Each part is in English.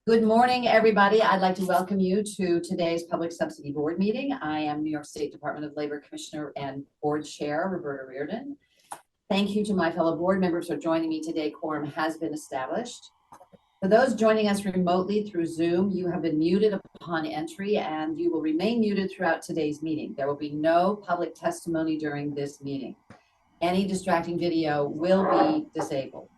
Good morning, everybody. I'd like to welcome you to today's Public Subsidy Board meeting. I am New York State Department of Labor Commissioner and Board Chair, Roberta Reardon. Thank you to my fellow board members for joining me today. Quorum has been established. For those joining us remotely through Zoom, you have been muted upon entry and you will remain muted throughout today's meeting. There will be no public testimony during this meeting. Any distracting video will be disabled.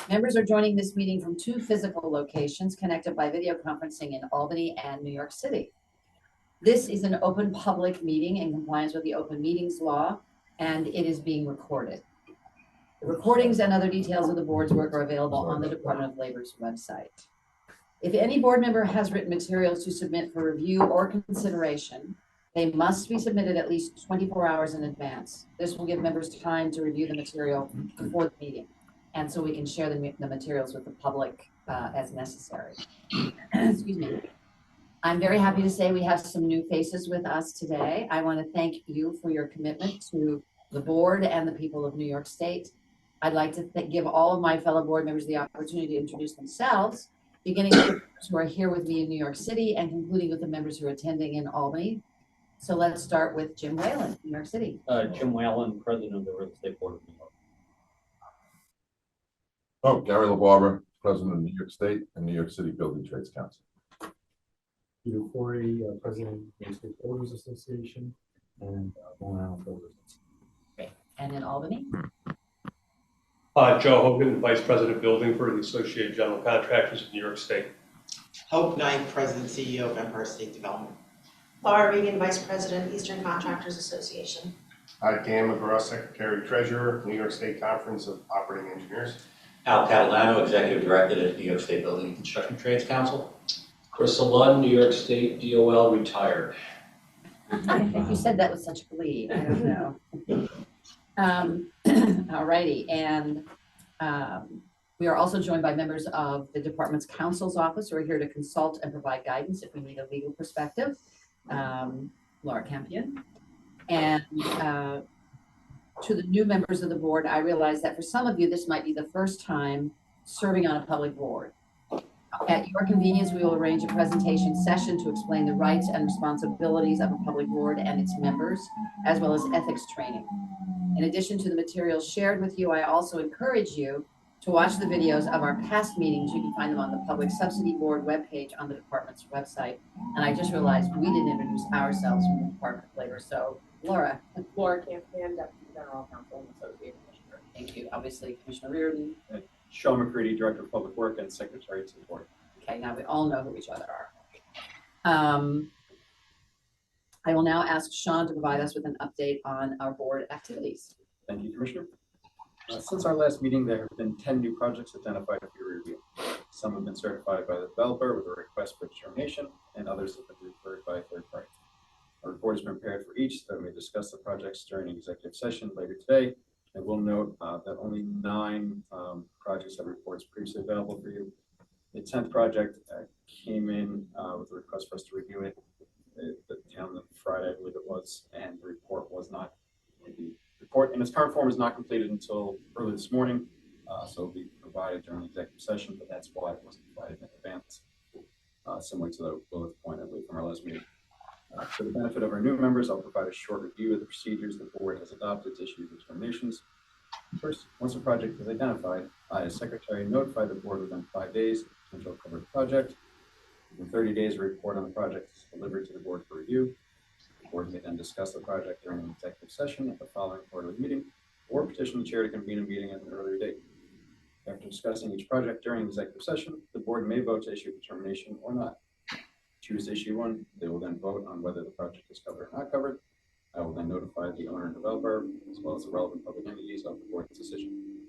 Members are joining this meeting from two physical locations connected by video conferencing in Albany and New York City. This is an open public meeting in compliance with the Open Meetings Law, and it is being recorded. The recordings and other details of the board's work are available on the Department of Labor's website. If any board member has written materials to submit for review or consideration, they must be submitted at least 24 hours in advance. This will give members time to review the material before the meeting, and so we can share the materials with the public as necessary. Excuse me. I'm very happy to say we have some new faces with us today. I want to thank you for your commitment to the board and the people of New York State. I'd like to give all of my fellow board members the opportunity to introduce themselves, beginning with the members who are here with me in New York City and concluding with the members who are attending in Albany. So let's start with Jim Whalen, New York City. Jim Whalen, President of the Real Estate Board of New York. Oh, Gary LaBarbera, President of New York State and New York City Building Trades Council. Peter Corey, President of the State Builders Association and Long Island Builders. Great. And in Albany? Joe Hogan, Vice President Building for the Associated General Contractors of New York State. Hope Knight, President and CEO of Empire State Development. Laura Regan, Vice President, Eastern Contractors Association. Dan McGraw, Secretary Treasurer, New York State Conference of Operating Engineers. Al Catalano, Executive Director at New York State Building and Construction Trades Council. Chris Lund, New York State DOL retired. You said that with such glee. I don't know. All righty. And we are also joined by members of the department's counsel's office who are here to consult and provide guidance if we need a legal perspective. Laura Campion. And to the new members of the board, I realize that for some of you, this might be the first time serving on a public board. At your convenience, we will arrange a presentation session to explain the rights and responsibilities of a public board and its members, as well as ethics training. In addition to the materials shared with you, I also encourage you to watch the videos of our past meetings. You can find them on the Public Subsidy Board webpage on the department's website. And I just realized we didn't introduce ourselves from the Department of Labor. So, Laura. Laura Campion, Deputy General Counsel and Associate Commissioner. Thank you. Obviously, Commissioner Reardon. Sean McCready, Director of Public Work and Secretary to the Board. Okay, now we all know who each other are. I will now ask Sean to provide us with an update on our board activities. Thank you, Commissioner. Since our last meeting, there have been 10 new projects identified for your review. Some have been certified by the developer with a request for determination, and others have been referred by a third party. A report has been prepared for each that we may discuss the projects during an executive session later today. And we'll note that only 9 projects have reports previously available for you. The 10th project came in with a request for us to review it on the Friday, I believe it was, and the report was not. The report in its current form is not completed until early this morning, so it'll be provided during the executive session, but that's why it wasn't provided in advance, similar to the bullet point, I believe, from our last meeting. For the benefit of our new members, I'll provide a short review of the procedures the board has adopted to issue determinations. First, once a project is identified, I, as Secretary, notify the board within 5 days of potential covered project. Within 30 days, a report on the project is delivered to the board for review. The board may then discuss the project during an executive session at the following quarterly meeting, or petition the chair to convene a meeting at an earlier date. After discussing each project during executive session, the board may vote to issue determination or not. Choose to issue one, they will then vote on whether the project is covered or not covered. I will then notify the owner and developer, as well as the relevant public entities, of the board's decision.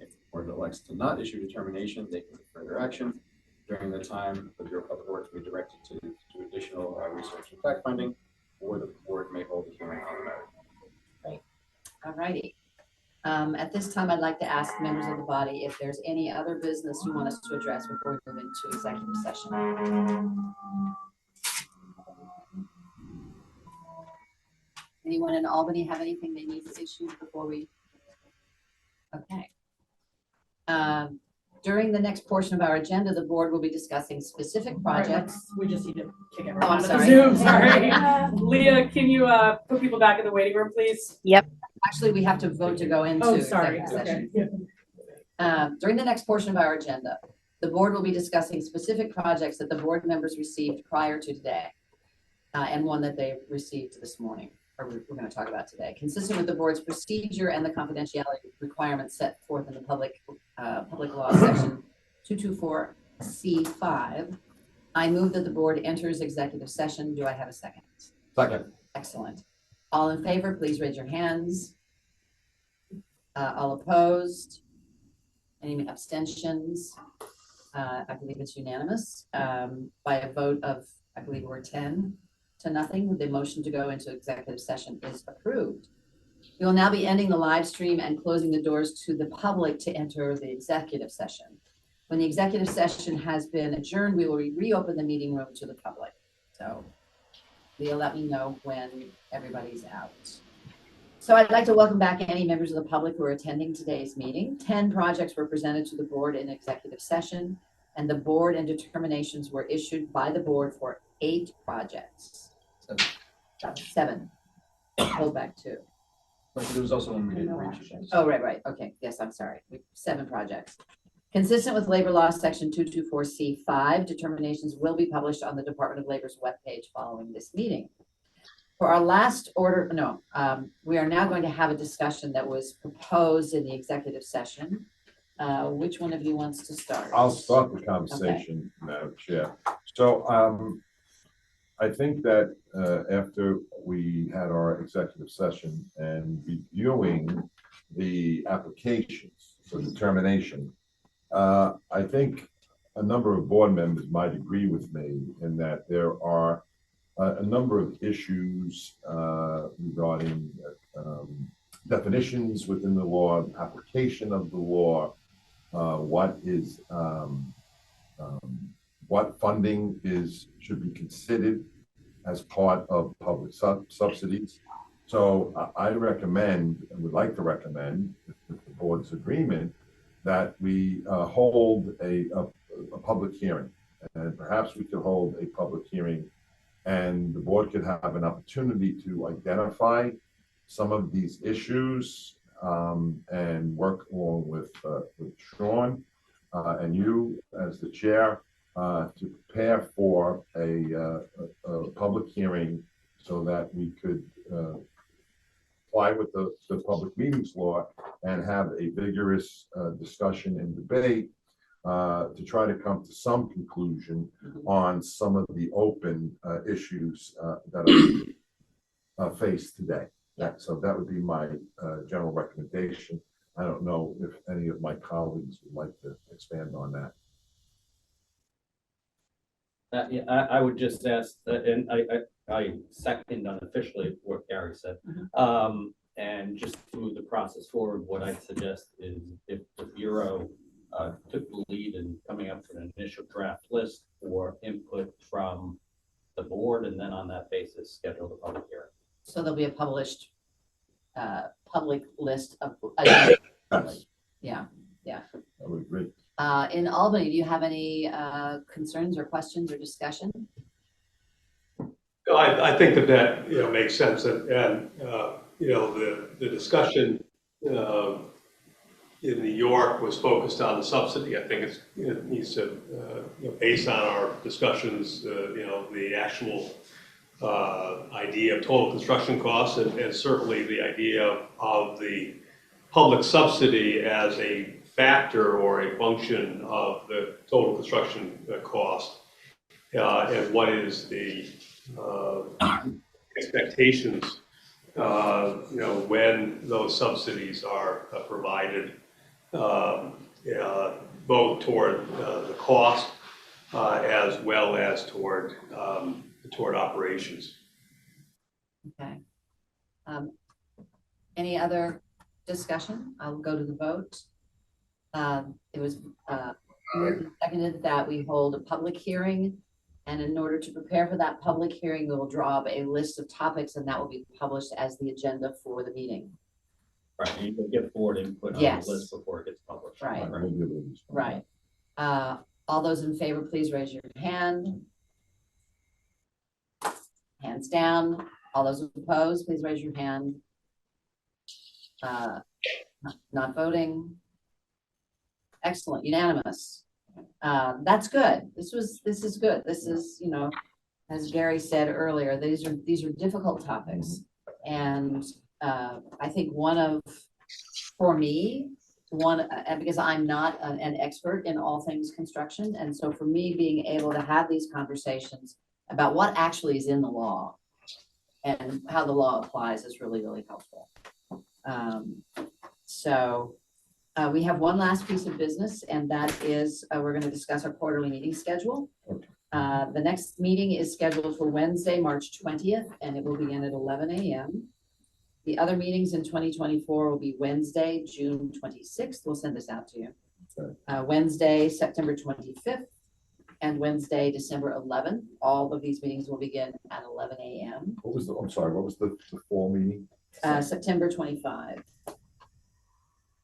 If the board elects to not issue determination, they can take further action. During the time, the Bureau of Public Works will be directed to do additional research and fact finding, or the board may hold a hearing on the matter. Great. All righty. At this time, I'd like to ask members of the body if there's any other business you want us to address before we move into executive session. Anyone in Albany have anything they need to issue before we? Okay. During the next portion of our agenda, the board will be discussing specific projects. We just need to kick everyone Oh, I'm out of the sorry. Zoom, sorry. Leah, can you put people back in the waiting room, please? Actually, we have to vote to go into Oh, sorry, executive okay. session. During the next portion of our agenda, the board will be discussing specific projects that the board members received prior to today, and one that they received this morning, or we're going to talk about today. Consistent with the board's procedure and the confidentiality requirements set forth in the public law section 224C5, I move that the board enters executive session. Do I have a second? Second. Excellent. All in favor, please raise your hands. All opposed? Any abstentions? I believe it's unanimous by a vote of, I believe we're 10 to nothing. The motion to go into executive session is approved. We will now be ending the live stream and closing the doors to the public to enter the executive session. When the executive session has been adjourned, we will reopen the meeting room to the public. So Leah, let me know when everybody's out. So I'd like to welcome back any members of the public who are attending today's meeting. 10 projects were presented to the board in executive session, and the board and determinations were issued by the board for 8 projects. 7. Hold back 2. But there was also one we didn't reach. Oh, right. Okay. Yes, I'm sorry. 7 projects. Consistent with labor law section 224C5, determinations will be published on the Department of Labor's webpage following this meeting. For our last order, we are now going to have a discussion that was proposed in the executive session. Which one of you wants to start? I'll start the conversation, Madam Chair. So I think that after we had our executive session and reviewing the applications for determination, I think a number of board members might agree with me in that there are a number of issues regarding definitions within the law, application of the law, what funding should be considered as part of public subsidies. So I recommend, and would like to recommend, with the board's agreement, that we hold a public hearing, and perhaps we could hold a public hearing and the board could have an opportunity to identify some of these issues and work along with Sean and you as the chair to prepare for a public hearing so that we could comply with the public meetings law and have a vigorous discussion and debate to try to come to some conclusion on some of the open issues that are faced today. So that would be my general recommendation. I don't know if any of my colleagues would like to expand on that. Yeah, I would just ask, and I second unofficially what Gary said. And just to move the process forward, what I'd suggest is if the Bureau took the lead in coming up with an initial draft list for input from the board, and then on that basis, schedule the public hearing. So there'll be a published public list of, yeah. I would agree. In Albany, do you have any concerns or questions or discussion? No, I think that makes sense, and the discussion in New York was focused on the subsidy. I think it needs to, based on our discussions, the actual idea of total construction costs and certainly the idea of the public subsidy as a factor or a function of the total construction cost, and what is the expectations when those subsidies are provided, both toward the cost as well as toward operations. Okay. Any other discussion? I'll go to the vote. It was moved and seconded that we hold a public hearing, and in order to prepare for that public hearing, we will draw up a list of topics, and that will be published as the agenda for the meeting. Right, you can get board input on Yes. the list before it gets published. Right. I will be able to respond. Right. All those in favor, please raise your hand. Hands down. All those opposed, please raise your hand. Not voting. Excellent, unanimous. That's good. This is good. This is, as Gary said earlier, these are difficult topics. And I think for me, because I'm not an expert in all things construction, and so for me, being able to have these conversations about what actually is in the law and how the law applies is really, really helpful. So we have one last piece of business, and that is we're going to discuss our quarterly meeting schedule. The next meeting is scheduled for Wednesday, March 20th, and it will begin at 11 a.m. The other meetings in 2024 will be Wednesday, June 26th. We'll send this out to you. Okay. Wednesday, September 25th, and Wednesday, December 11th. All of these meetings will begin at 11 a.m. I'm sorry, what was the fall meeting? September 25,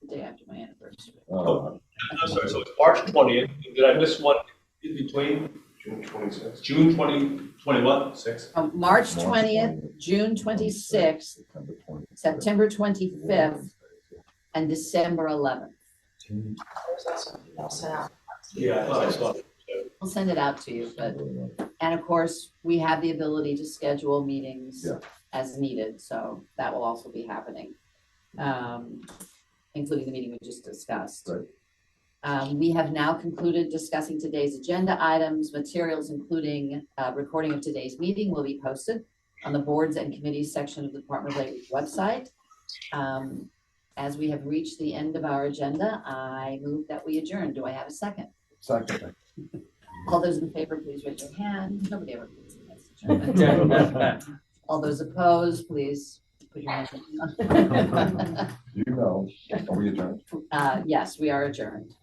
the day after my anniversary. I'm sorry, so it's March 20th. Did I miss one in between? June 26th. June 20 what? 6? March 20th, June 26th, September 25th, and December 11th. There's also something else sent out. Yeah, I thought I saw it. We'll send it out to you, and of course, we have the ability to schedule meetings Yeah. as needed, so that will also be happening, including the meeting we just discussed. Right. We have now concluded discussing today's agenda items. Materials, including recording of today's meeting, will be posted on the boards and committees section of the Department of Labor's website. As we have reached the end of our agenda, I move that we adjourn. Do I have a second? Second. All those in favor, please raise your hand. Nobody ever votes against adjournment. All those opposed, please put your hands up. Are we adjourned? Yes, we are adjourned.